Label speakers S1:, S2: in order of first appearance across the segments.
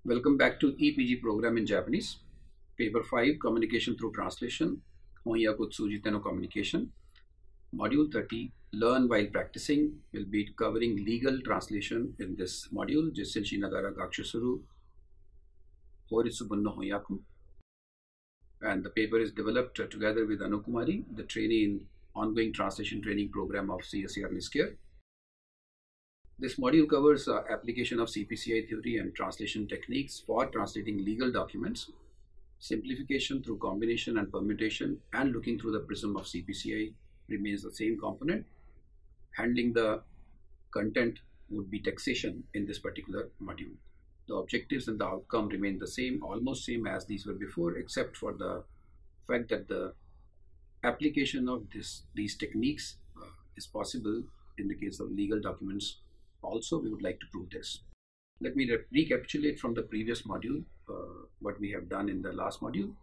S1: Welcome back to EPG program in Japanese. Paper 5, Communication through Translation. 翻訳を通じての Communication. Module 30, Learn while Practicing. We'll be covering legal translation in this module. 実践しながら学習する法律文の翻訳. And the paper is developed together with Anukumari, the trainee in ongoing translation training program of CSER NISCARE. This module covers application of CPCI theory and translation techniques for translating legal documents, simplification through combination and permutation, and looking through the prism of CPCI remains the same component. Handling the content would be taxation in this particular module. The objectives and the outcome remain the same, almost same as these were before, except for the fact that the application of these techniques is possible in the case of legal documents. Also, we would like to prove this. Let me recapitulate from the previous module what we have done in the last module.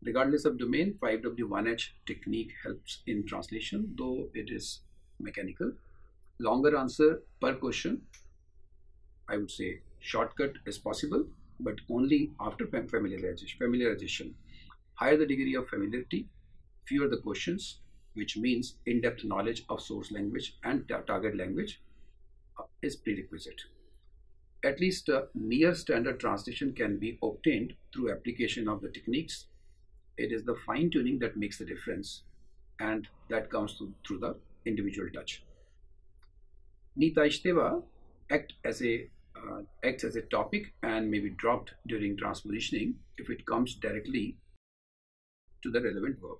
S1: Regardless of domain, 5W1H technique helps in translation, though it is mechanical. Longer answer per question, I would say shortcut is possible, but only after familiarization. Higher the degree of familiarity, fewer the questions, which means in-depth knowledge of source language and target language is prerequisite. At least near standard translation can be obtained through application of the techniques. It is the fine-tuning that makes the difference, and that comes through the individual touch. Nitaishteva acts as a topic and may be dropped during transpositioning if it comes directly to the relevant verb.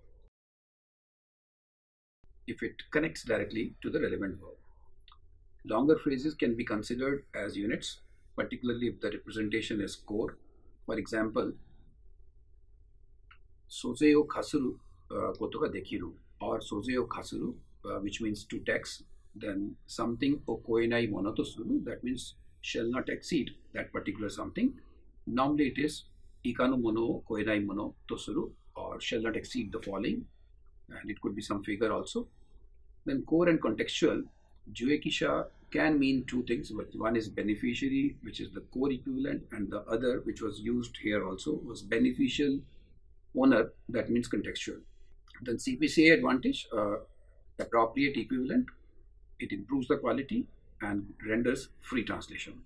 S1: If it connects directly to the relevant verb. Longer phrases can be considered as units, particularly if the representation is core. For example, soze o kasuru koto ga dekiru, or soze o kasuru, which means to tax. Then something o koenai mono to suru, that means shall not exceed that particular something. Normally it is ikanu mono o koenai mono to suru, or shall not exceed the following, and it could be some figure also. Then core and contextual. Juekisha can mean two things, but one is beneficiary, which is the core equivalent, and the other, which was used here also, was beneficial owner, that means contextual. Then CPCA advantage, appropriate equivalent, it improves the quality and renders free translation.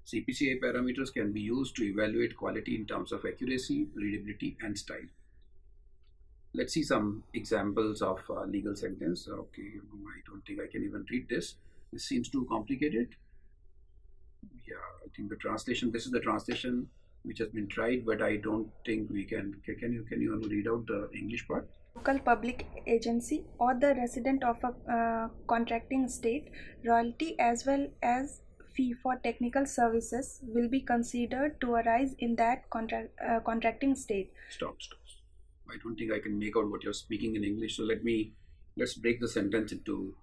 S1: CPCA parameters can be used to evaluate quality in terms of accuracy, readability, and style. Let's see some examples of legal sentence. Okay, I don't think I can even read this. This seems too complicated. Yeah, I think the translation, this is the translation which has been tried, but I don't think we can. Can you read out the English part?
S2: Local public agency or the resident of a contracting state, royalty as well as fee for technical services will be considered to arise in that contracting state.
S1: Stop. I don't think I can make out what you're speaking in English. So let's break the sentence into,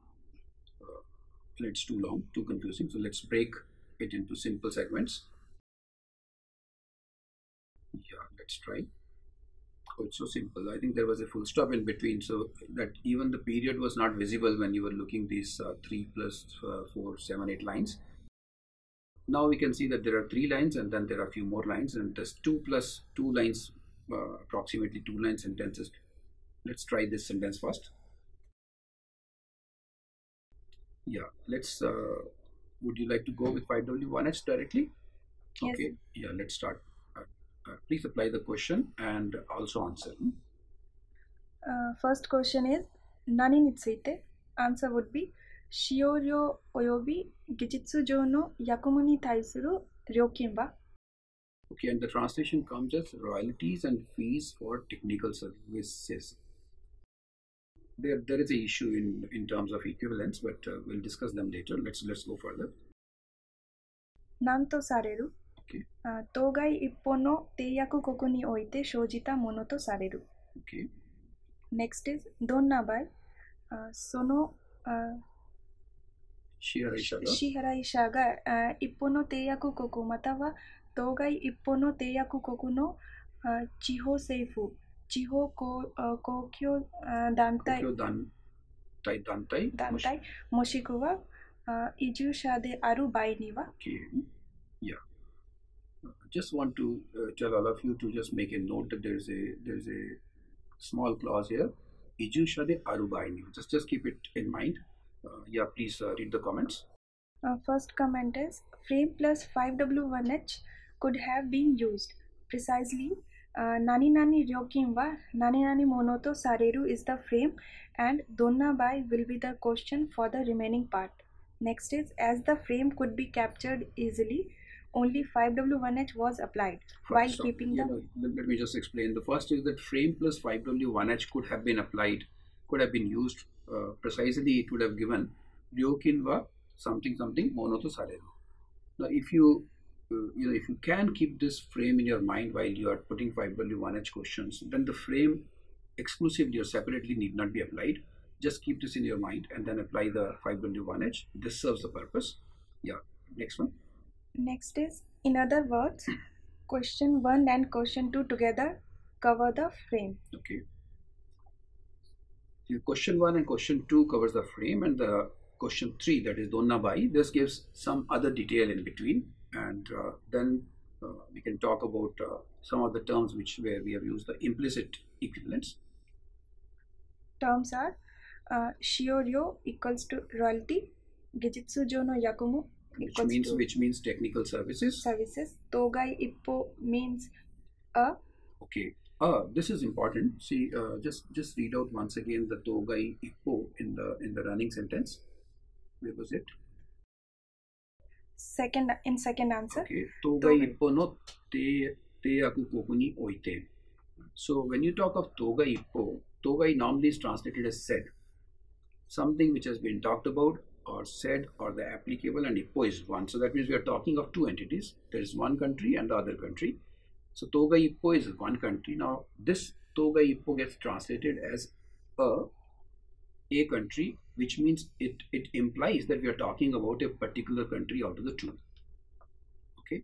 S1: it's too long, too confusing. So let's break it into simple segments. Yeah, let's try. Oh, it's so simple. I think there was a full stop in between, so that even the period was not visible when you were looking these 3 plus 4, 7, 8 lines. Now we can see that there are 3 lines and then there are a few more lines, and there's 2 plus 2 lines. Approximately 2-line sentences. Let's try this sentence first. Yeah, let's would you like to go with 5W1H directly?
S2: Yes.
S1: Okay, yeah, let's start. Please apply the question and also answer.
S2: First question is nani ni tsuite. Answer would be shioryo oyobi gijitsu jou no yakumu ni taisuru ryokin wa.
S1: Okay, and the translation comes as royalties and fees for technical services. There is an issue in terms of equivalence, but we'll discuss them later. Let's go further.
S2: Nanto sareru.
S1: Okay.
S2: Togai ippo no teiyaku koku ni oite shojita mono to sareru.
S1: Okay.
S2: Next is donna bai sono shiharaisha ga ippo no teiyaku koku matawa Togai ippo no teiyaku koku no chiho seifu, chiho kokyo dantai, moshikuwa ijusha de aru bai ni wa.
S1: Okay. Yeah. Just want to tell all of you to just make a note that there's a small clause here. Iju shade arubaini. Just keep it in mind. Yeah, please read the comments.
S2: First comment is frame plus 5W1H could have been used. Precisely, Nani Nani Ryokin wa Nani Nani Monoto Sareru is the frame and Donna Bai will be the question for the remaining part. Next is, as the frame could be captured easily, only 5W1H was applied while
S1: Stop.
S2: keeping the...
S1: Let me just explain. The first is that frame plus 5W1H could have been applied, could have been used. Precisely, it would have given Ryokin wa something monoto sareru. Now, if you if you can keep this frame in your mind while you are putting 5W1H questions, then the frame exclusively or separately need not be applied. Just keep this in your mind and then apply the 5W1H. This serves the purpose. Yeah, next one.
S2: Next is, in other words, question 1 and question 2 together cover the frame.
S1: Okay. So question 1 and question 2 covers the frame, and the question 3, that is Donna Bai, this gives some other detail in between, and then we can talk about some of the terms where we have used the implicit equivalents.
S2: Terms are Shioryo equals to royalty, Gijitsujo no Yakumo
S1: which means technical services.
S2: Togai Ippo means
S1: Okay. This is important. See, just read out once again the Togai Ippo in the running sentence. Where was it?
S2: Second answer.
S1: Okay. Togai Ippo no te aku koku ni oite. So when you talk of Togai Ippo, Togai normally is translated as said. Something which has been talked about or said, or the applicable, and Ippo is one. So that means we are talking of two entities. There is one country and the other country. So Togai Ippo is one country. Now this Togai Ippo gets translated as a country, which means it implies that we are talking about a particular country out of the two. Okay.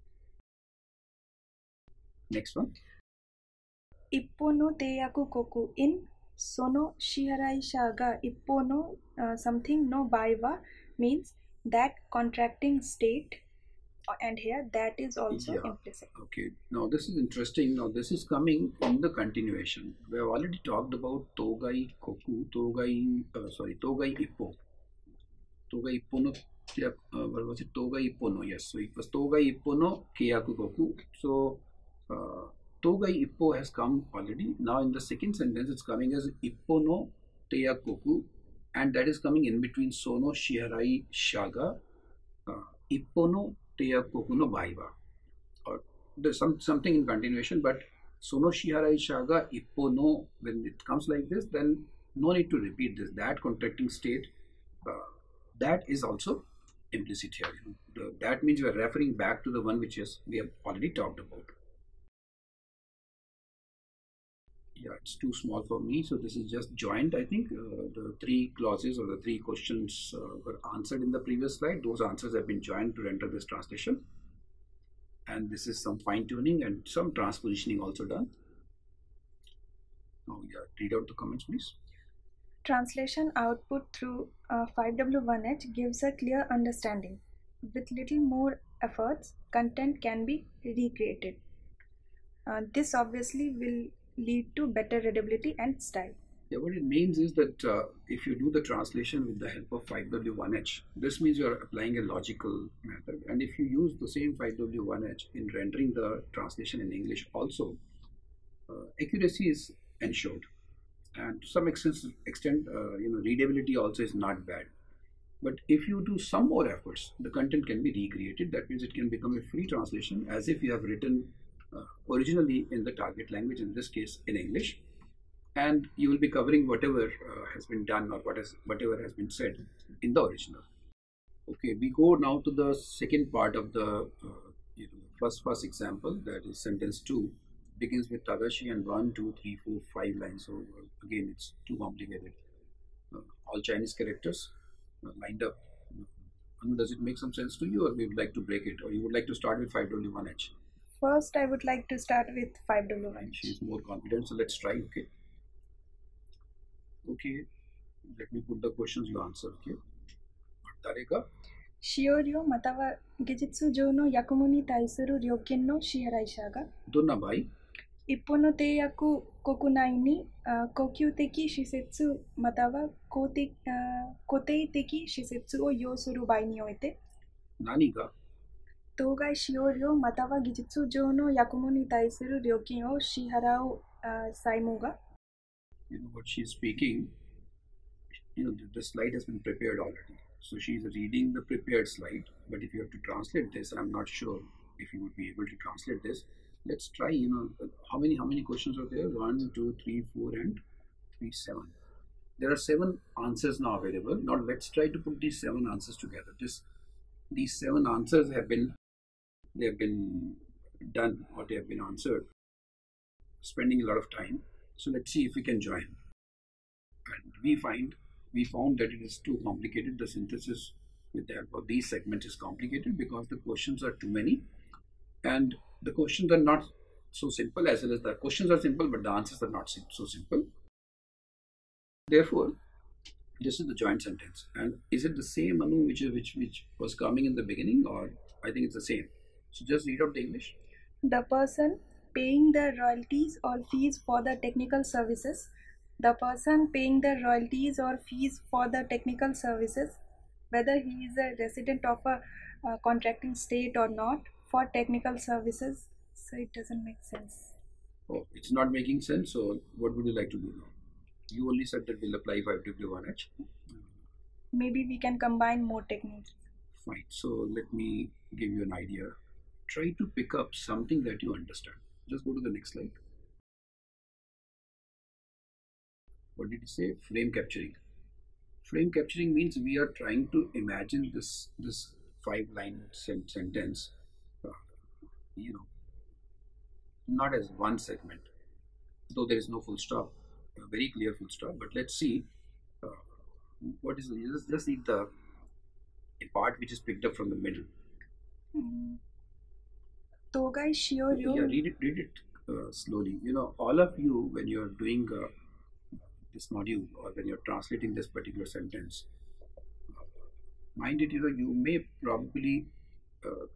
S1: Next one.
S2: Ippo no teiyaku koku in sono shiharaisha ga ippo no something no baiwa means that contracting state, and here that is also implicit.
S1: Okay, now this is interesting. Now this is coming in the continuation. We have already talked about Togai Koku, Togai Ippo. Togai Ippo no, what was it? Togai Ippo no, yes. So it was Togai Ippo no Keiyaku Koku. So Togai Ippo has come already. Now in the second sentence it's coming as Ippo no Teiyaku Koku, and that is coming in between Sono Shiharai Shaga Ippo no Teiyaku Koku no Baiwa. Or there's something in continuation, but Sono Shiharai Shaga Ippo no, when it comes like this, then no need to repeat this. That contracting state, that is also implicit here. That means we are referring back to the one which we have already talked about. Yeah, it's too small for me, so this is just joined. I think the three clauses or the three questions were answered in the previous slide. Those answers have been joined to render this translation, and this is some fine-tuning and some transpositioning also done. Now, yeah, read out the comments, please.
S2: Translation output through 5W1H gives a clear understanding. With little more efforts, content can be recreated. This obviously will lead to better readability and style.
S1: Yeah, what it means is that if you do the translation with the help of 5W1H, this means you are applying a logical method. And if you use the same 5W1H in rendering the translation in English also, accuracy is ensured. And to some extent, readability also is not bad. But if you do some more efforts, the content can be recreated. That means it can become a free translation as if you have written originally in the target language, in this case in English, and you will be covering whatever has been done or whatever has been said in the original. Okay, we go now to the second part of the first example, that is sentence 2, begins with Tadashi and 1, 2, 3, 4, 5 lines. So again, it's too complicated. All Chinese characters lined up. Does it make some sense to you, or we would like to break it, or you would like to start with 5W1H?
S2: First, I would like to start with 5W1H.
S1: She's more confident, so let's try. Okay, let me put the questions you answer. Okay, Tareka.
S2: 使用料または技術上の役務に対する料金の支払い者が、
S1: どんな場合？
S2: 一方の締約国内に公共的施設または固定的施設を要する場合において、
S1: 何が？
S2: 当該使用料または技術上の役務に対する料金を支払う債務が、
S1: You know what she's speaking? The slide has been prepared already. So she's reading the prepared slide. But if you have to translate this, I'm not sure if you would be able to translate this. Let's try. How many questions are there? 1, 2, 3, 4, and 3, 7. There are 7 answers now available. Now let's try to put these 7 answers together. These 7 answers have been done, or they have been answered, spending a lot of time. So let's see if we can join. And we found that it is too complicated. The synthesis with the help of these segments is complicated because the questions are too many, and the questions are not so simple, as well as the questions are simple but the answers are not so simple. Therefore, this is the joint sentence. And is it the same, Anu, which was coming in the beginning, or I think it's the same? So just read out the English.
S2: The person paying the royalties or fees for the technical services, the person paying the royalties or fees for the technical services, whether he is a resident of a contracting state or not, for technical services. So it doesn't make sense.
S1: Oh, it's not making sense. So what would you like to do now? You only said that we'll apply 5W1H.
S2: Maybe we can combine more techniques.
S1: Fine. So let me give you an idea. Try to pick up something that you understand. Just go to the next slide. What did you say? Frame capturing. Frame capturing means we are trying to imagine this 5-line sentence, not as one segment, though there is no full stop, a very clear full stop. But let's see what is. Just read the part which is picked up from the middle. Yeah, read it slowly. All of you, when you're doing this module, or when you're translating this particular sentence, mind it, you may probably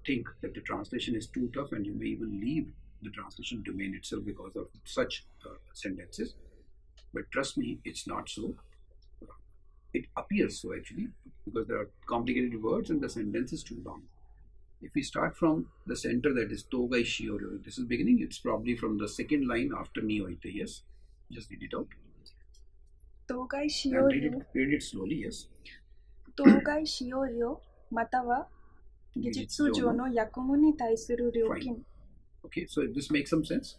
S1: think that the translation is too tough, and you may even leave the translation domain itself because of such sentences. But trust me, it's not so. It appears so actually, because there are complicated words and the sentence is too long. If we start from the center, that is Togai Shioryo, this is beginning, it's probably from the second line after Nioite. Yes, just read it out.
S2: Togai Shioryo.
S1: Read it slowly, yes.
S2: Togai Shioryo matawa gijitsu jo no yakumu ni taisuru ryokin.
S1: Okay, so this makes some sense.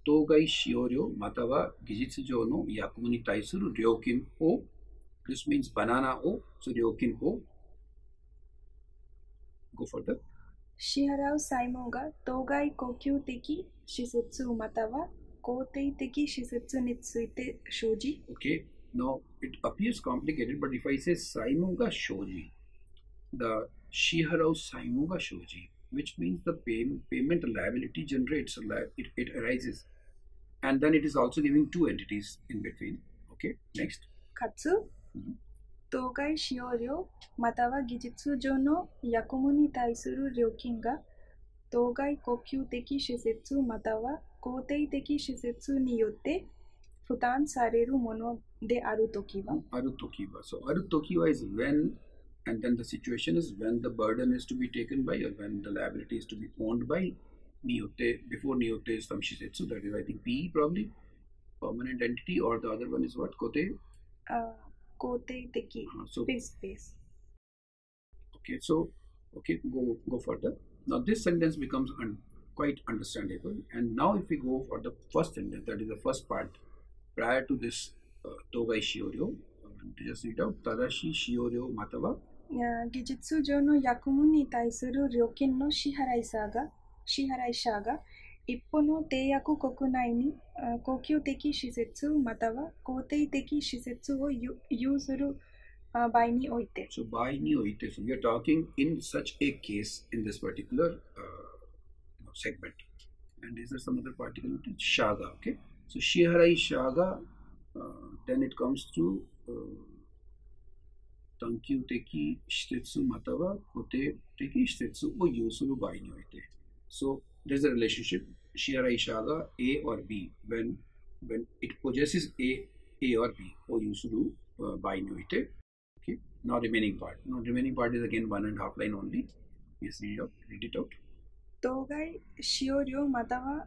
S1: Togai Shioryo matawa gijitsu jo no yakumu ni taisuru ryokin o. This means banana o, so ryokin o. Go further.
S2: 支払う債務が当該公共的施設または公定的施設について生じ。
S1: Okay, now it appears complicated, but if I say 債務が生じ, the 支払う債務が生じ, which means the payment liability generates, it arises, and then it is also giving 2 entities in between. Okay, next.
S2: かつ、当該使用料または技術上の役務に対する料金が当該公共的施設または公定的施設によって負担されるものであるときは。
S1: あるときは。So, あるときは is when, and then the situation is when the burden is to be taken by, or when the liability is to be owned by Niyote. Before Niyote is some Shisetsu, that is I think PE probably, permanent entity, or the other one is what? Kote?
S2: Kote teki, fixed base.
S1: Okay, so, go further. Now this sentence becomes quite understandable, and now if we go for the first sentence, that is the first part, prior to this Togai Shioryo, just read out, Tadashi Shioryo matawa
S2: 技術上の役務に対する料金の支払い者が一方の締約国内に公共的施設または公定的施設を有する場合において。
S1: So, 場合において、so we are talking in such a case in this particular segment. And is there some other particular? Shaga, okay? So, Shiharai Shaga, then it comes to 探求的施設または固定的施設を有する場合において。So, there's a relationship. 支払い者が A or B when it possesses A or B を有する場合において。Okay. Now remaining part. Now remaining part is again 1.5 line only. Yes, read it out.
S2: 当該使用料または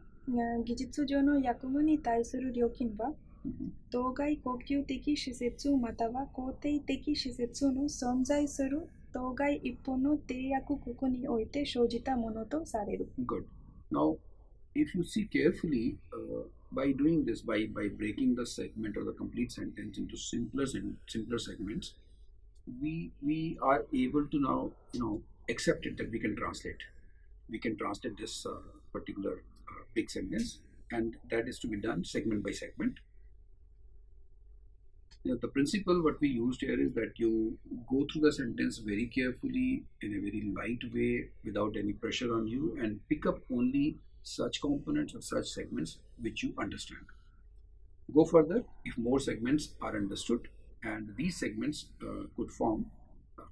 S2: 技術上の役務に対する料金は、当該恒久的施設または肯定的施設の存在する当該一本の締約国において生じたものとされる。
S1: Good. Now, if you see carefully, by doing this, by breaking the segment or the complete sentence into simpler segments, we are able to now accept it that we can translate. We can translate this particular big sentence, and that is to be done segment by segment. The principle what we used here is that you go through the sentence very carefully in a very light way without any pressure on you and pick up only such components or such segments which you understand. Go further if more segments are understood, and these segments could form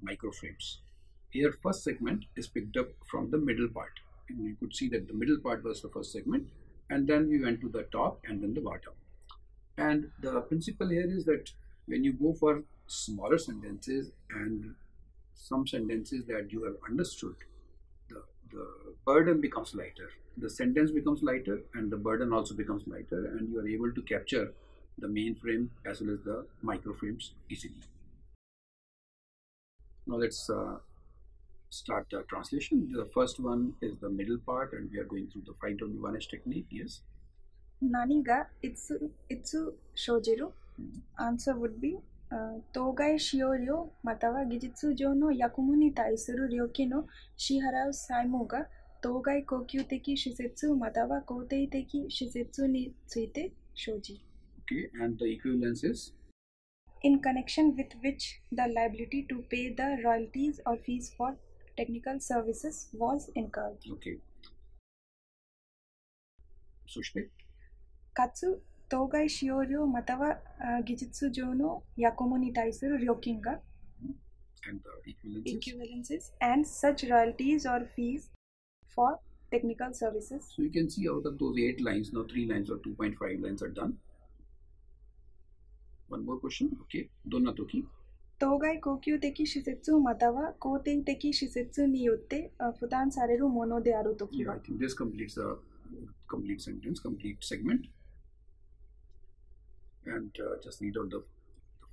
S1: microframes. Here first segment is picked up from the middle part, and you could see that the middle part was the first segment, and then we went to the top and then the bottom. And the principle here is that when you go for smaller sentences and some sentences that you have understood, the burden becomes lighter. The sentence becomes lighter and the burden also becomes lighter, and you are able to capture the main frame as well as the microframes easily. Now let's start the translation. The first one is the middle part, and we are going through the 5W1H technique. Yes.
S2: 何がいつ生じる？ Answer would be 当該使用料または技術上の役務に対する料金を支払う債務が当該恒久的施設または肯定的施設について生じる。
S1: Okay, and the equivalence is?
S2: In connection with which the liability to pay the royalties or fees for technical services was incurred.
S1: Okay. そして
S2: かつ当該使用料または技術上の役務に対する料金が
S1: and the
S2: equivalences and such royalties or fees for technical services.
S1: So you can see out of those 8 lines, now 3 lines or 2.5 lines are done. One more question. Okay. どんな時？
S2: 当該恒久的施設または肯定的施設によって負担されるものであるときは。
S1: Yeah, I think this completes the complete sentence, complete segment. And just read out the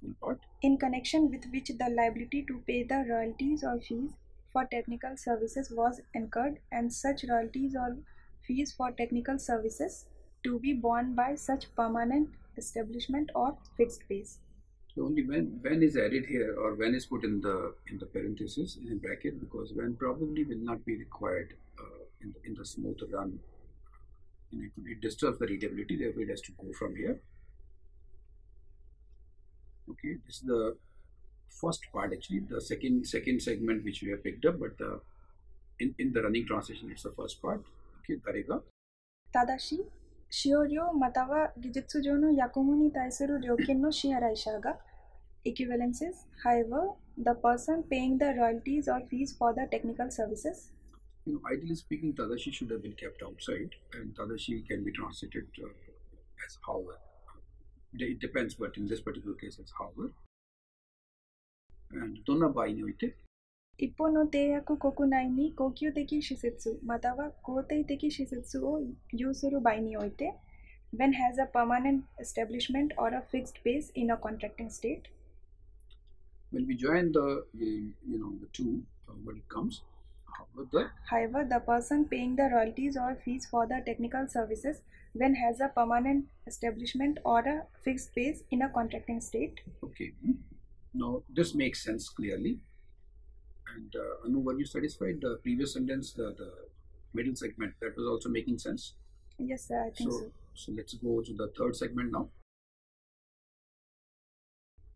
S1: full part.
S2: In connection with which the liability to pay the royalties or fees for technical services was incurred, and such royalties or fees for technical services to be borne by such permanent establishment or fixed base.
S1: So only when is added here, or when is put in the parenthesis in bracket, because when probably will not be required in the smooth run. It disturbs the readability, therefore it has to go from here. Okay, this is the first part actually, the second segment which we have picked up, but in the running translation it's the first part. Okay, 誰が？
S2: ただし、使用料または技術上の役務に対する料金の支払い者が equivalences, however, the person paying the royalties or fees for the technical services.
S1: Ideally speaking, Tadashi should have been kept outside, and Tadashi can be translated as however. It depends, but in this particular case, it's however. And どんな場合において？
S2: 一方の締約国内に恒久的施設または肯定的施設を有する場合において when has a permanent establishment or a fixed base in a contracting state.
S1: When we join the two, what it comes?
S2: However, the person paying the royalties or fees for the technical services when has a permanent establishment or a fixed base in a contracting state.
S1: Okay. Now this makes sense clearly. And Anu, were you satisfied? The previous sentence, the middle segment, that was also making sense?
S2: Yes, sir, I think so.
S1: So let's go to the third segment now.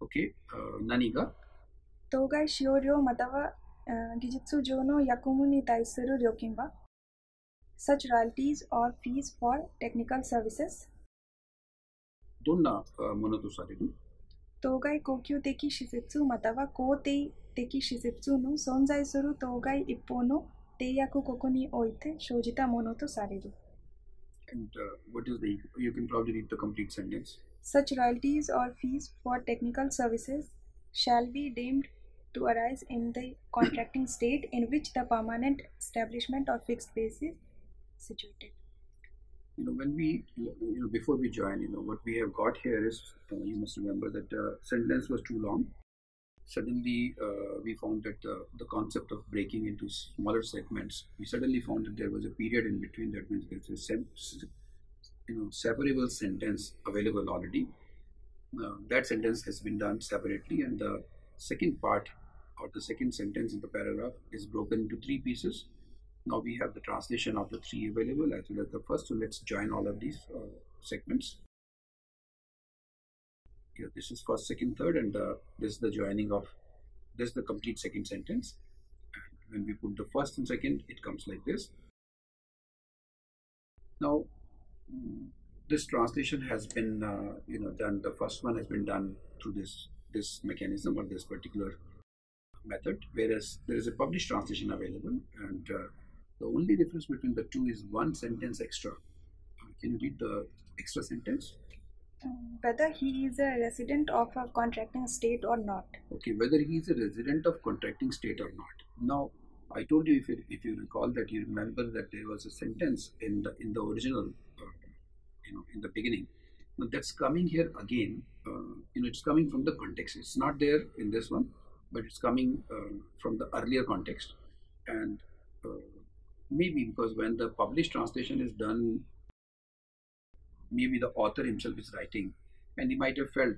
S1: Okay. 何が？
S2: 当該使用料または技術上の役務に対する料金は such royalties or fees for technical services.
S1: どんなものとされる？
S2: 当該恒久的施設または肯定的施設の存在する当該一方の締約国において生じたものとされる。
S1: And what is the, you can probably read the complete sentence.
S2: Such royalties or fees for technical services shall be deemed to arise in the contracting state in which the permanent establishment or fixed base is situated.
S1: When we, before we join, what we have got here is, you must remember that the sentence was too long. Suddenly, we found that the concept of breaking into smaller segments, we suddenly found that there was a period in between. That means there's a separable sentence available already. That sentence has been done separately, and the second part or the second sentence in the paragraph is broken into three pieces. Now we have the translation of the three available as well as the first. So let's join all of these segments. Here, this is first, second, third, and this is the joining of this is the complete second sentence. And when we put the first and second, it comes like this. Now, this translation has been done. The first one has been done through this mechanism or this particular method, whereas there is a published translation available, and the only difference between the two is one sentence extra. Can you read the extra sentence?
S2: Whether he is a resident of a contracting state or not.
S1: Okay, whether he is a resident of contracting state or not. Now, I told you, if you recall that, you remember that there was a sentence in the original, in the beginning. Now that's coming here again. It's coming from the context. It's not there in this one, but it's coming from the earlier context, and maybe because when the published translation is done, maybe the author himself is writing, and he might have felt,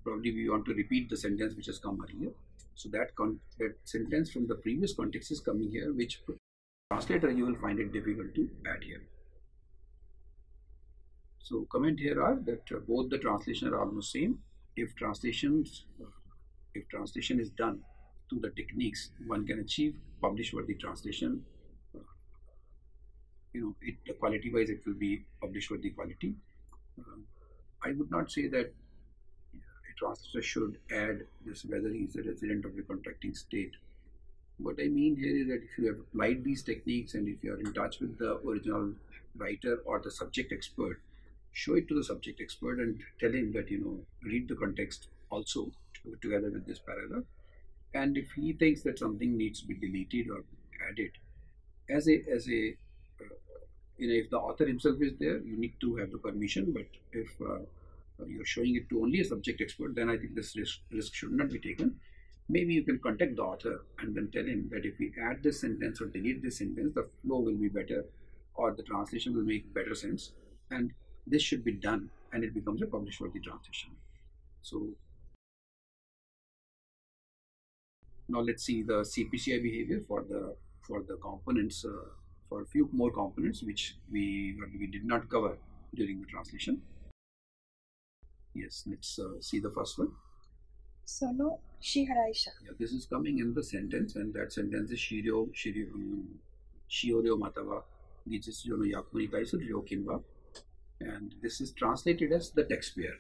S1: probably we want to repeat the sentence which has come earlier. So that sentence from the previous context is coming here, which translator you will find it difficult to add here. So comment here are that both the translation are almost same. If translation is done through the techniques, one can achieve publish worthy translation. The quality wise it will be publish worthy quality. I would not say that a translator should add this whether he is a resident of the contracting state. What I mean here is that if you have applied these techniques and if you are in touch with the original writer or the subject expert, show it to the subject expert and tell him that read the context also together with this paragraph, and if he thinks that something needs to be deleted or added, if the author himself is there, you need to have the permission. But if you're showing it to only a subject expert, then I think this risk should not be taken. Maybe you can contact the author and then tell him that if we add this sentence or delete this sentence, the flow will be better or the translation will make better sense, and this should be done, and it becomes a publish worthy translation. So now let's see the CPCI behavior for the components, for a few more components which we did not cover during the translation. Yes, let's see the first one.
S2: Sono shiharaisha.
S1: Yeah, this is coming in the sentence, and that sentence is Shiryo Matawa Gijisu Yakuni Kaisu Ryokinba. And this is translated as the taxpayer.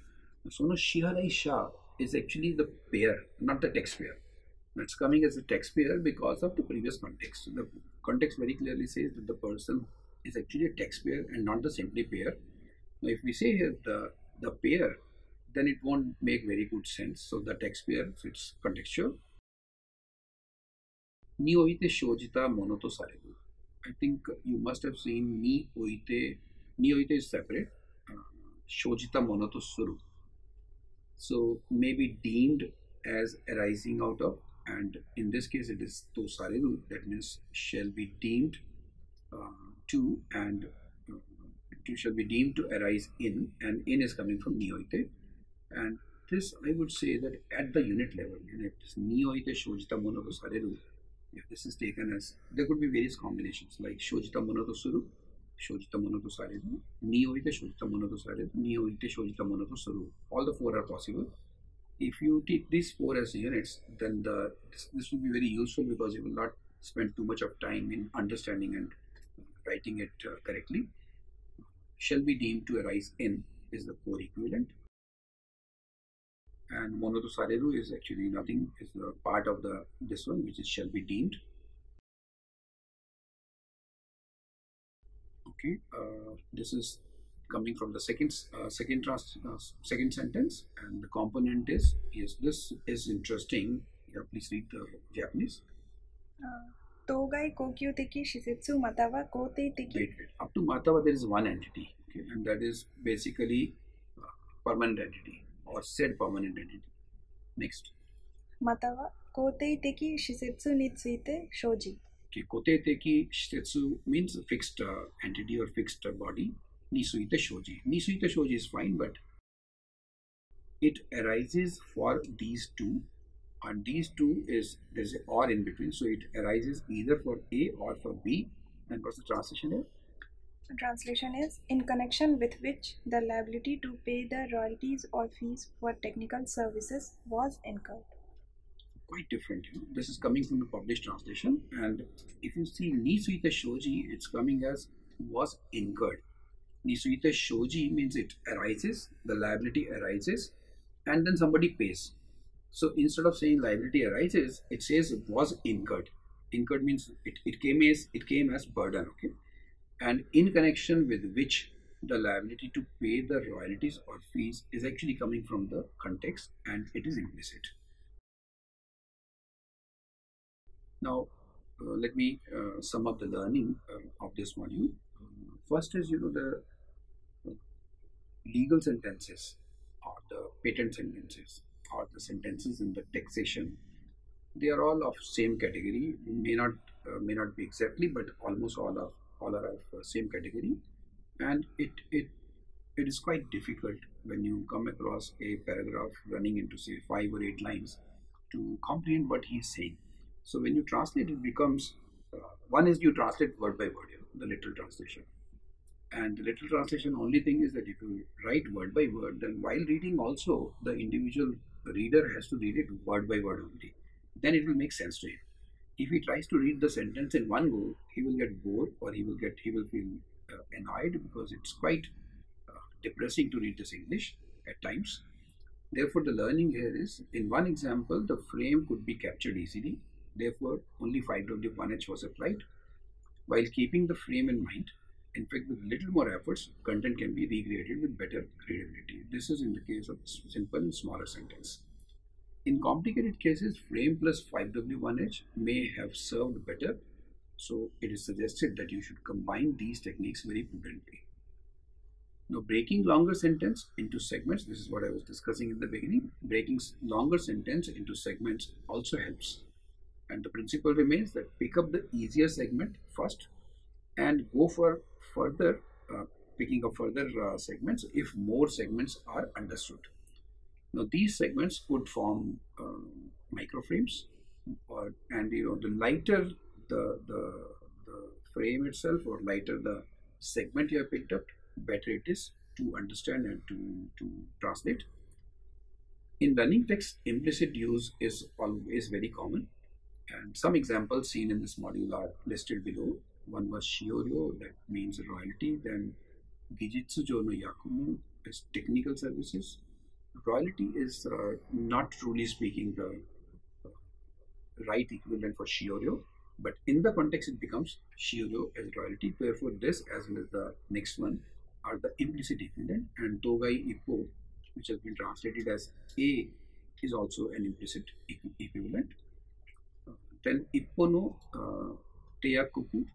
S1: Sono shiharaisha is actually the payer, not the taxpayer. It's coming as a taxpayer because of the previous context. The context very clearly says that the person is actually a taxpayer and not the simply payer. Now, if we say here the payer, then it won't make very good sense. So the taxpayer, so it's contextual. Ni oite shojita monoto sarebu. I think you must have seen ni oite. Ni oite is separate. Shojita monoto suru. So maybe deemed as arising out of, and in this case it is to sarebu. That means shall be deemed to, and it shall be deemed to arise in, and in is coming from ni oite. And this, I would say that at the unit level, ni oite shojita monoto sareru, if this is taken as, there could be various combinations like shojita monoto suru, shojita monoto sareru, ni oite shojita monoto sareru, ni oite shojita monoto suru. All the four are possible. If you take these four as units, then this will be very useful because you will not spend too much of time in understanding and writing it correctly. Shall be deemed to arise in is the core equivalent. and mono to sareru is actually nothing, is the part of the this one, which is shall be deemed. Okay, this is coming from the second sentence, and the component is, yes, this is interesting. Yeah, please read the Japanese.
S2: 当該公共的施設または公定的
S1: Wait. Up to Matawa there is one entity, okay, and that is basically permanent entity or said permanent entity. Next.
S2: または公定的施設について生じ
S1: Okay, kote teki shitetsu means fixed entity or fixed body. Nisuite shoji. Nisuite shoji is fine, but it arises for these two, and these two is, there's an or in between, so it arises either for A or for B. And what's the translation here?
S2: The translation is in connection with which the liability to pay the royalties or fees for technical services was incurred.
S1: Quite different. This is coming from the published translation, and if you see Nisuite shoji, it's coming as was incurred. Nisuite shoji means it arises, the liability arises, and then somebody pays. So instead of saying liability arises, it says it was incurred. Incurred means it came as burden, okay? And in connection with which the liability to pay the royalties or fees is actually coming from the context, and it is implicit. Now, let me sum up the learning of this module. First is, the legal sentences or the patent sentences or the sentences in the taxation. They are all of same category. May not be exactly, but almost all are of same category. And it is quite difficult when you come across a paragraph running into say 5 or 8 lines to comprehend what he is saying. So when you translate, it becomes one is you translate word by word, the literal translation. And the literal translation, only thing is that if you write word by word, then while reading also the individual reader has to read it word by word only. Then it will make sense to him. If he tries to read the sentence in one go, he will get bored, or he will feel annoyed, because it's quite depressing to read this English at times. Therefore, the learning here is, in one example, the frame could be captured easily. Therefore, only 5W1H was applied. While keeping the frame in mind, in fact, with little more efforts, content can be recreated with better readability. This is in the case of simple and smaller sentence. In complicated cases, frame plus 5W1H may have served better. So it is suggested that you should combine these techniques very prudently. Now, breaking longer sentence into segments, this is what I was discussing in the beginning. Breaking longer sentence into segments also helps. And the principle remains that pick up the easier segment first and go for picking up further segments if more segments are understood. Now, these segments could form microframes, and the lighter the frame itself, or lighter the segment you have picked up, better it is to understand and to translate. In running text, implicit use is always very common, and some examples seen in this module are listed below. One was shioryo, that means royalty. Then gijitsu jo no yakumu is technical services. Royalty is not truly speaking the right equivalent for shioryo, but in the context it becomes shioryo as royalty. Therefore, this as well as the next one are the implicit equivalent, and togai ippo, which has been translated as A, is also an implicit equivalent. Then ippo no teiyakuku.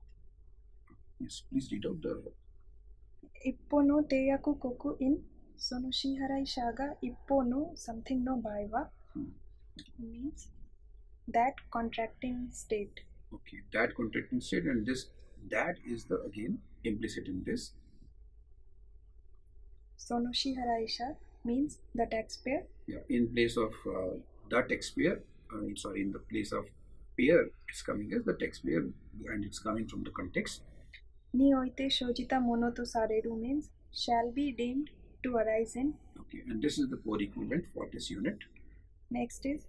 S1: Yes, please read out the.
S2: Ippo no teiyaku koku in sono shiharai sha ga ippo no something no bai wa means that contracting state.
S1: Okay, that contracting state, and this that is the again implicit in this.
S2: Sono shiharai sha means the taxpayer.
S1: Yeah, in place of the taxpayer, in the place of payer, it's coming as the taxpayer, and it's coming from the context.
S2: Ni oite shojita mono to sareru means shall be deemed to arise in.
S1: Okay, and this is the core equivalent for this unit.
S2: Next is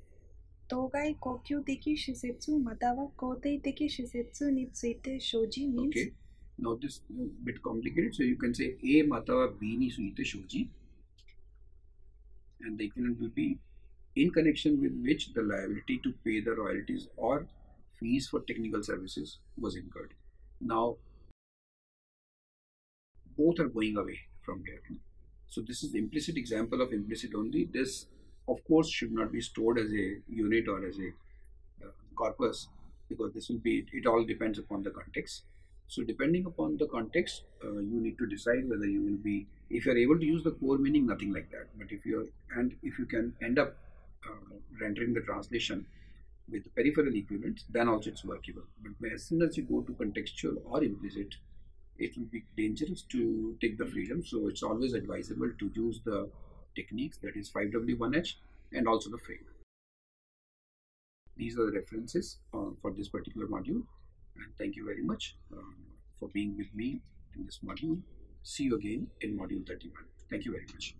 S2: togai kokyu deki shisetsu matawa kotei deki shisetsu ni tsuite shoji means.
S1: Okay, now this is a bit complicated, so you can say A matawa B ni suite shoji, and the equivalent will be in connection with which the liability to pay the royalties or fees for technical services was incurred. Now, both are going away from here. So this is the implicit example of implicit only. This, of course, should not be stored as a unit or as a corpus, because this will be, it all depends upon the context. So depending upon the context, you need to decide whether you will be, if you are able to use the core meaning, nothing like that. But if you can end up rendering the translation with the peripheral equivalents, then also it's workable. But as soon as you go to contextual or implicit, it will be dangerous to take the freedom. So it's always advisable to use the techniques, that is 5W1H and also the frame. These are the references for this particular module, and thank you very much for being with me in this module. See you again in module 31. Thank you very much.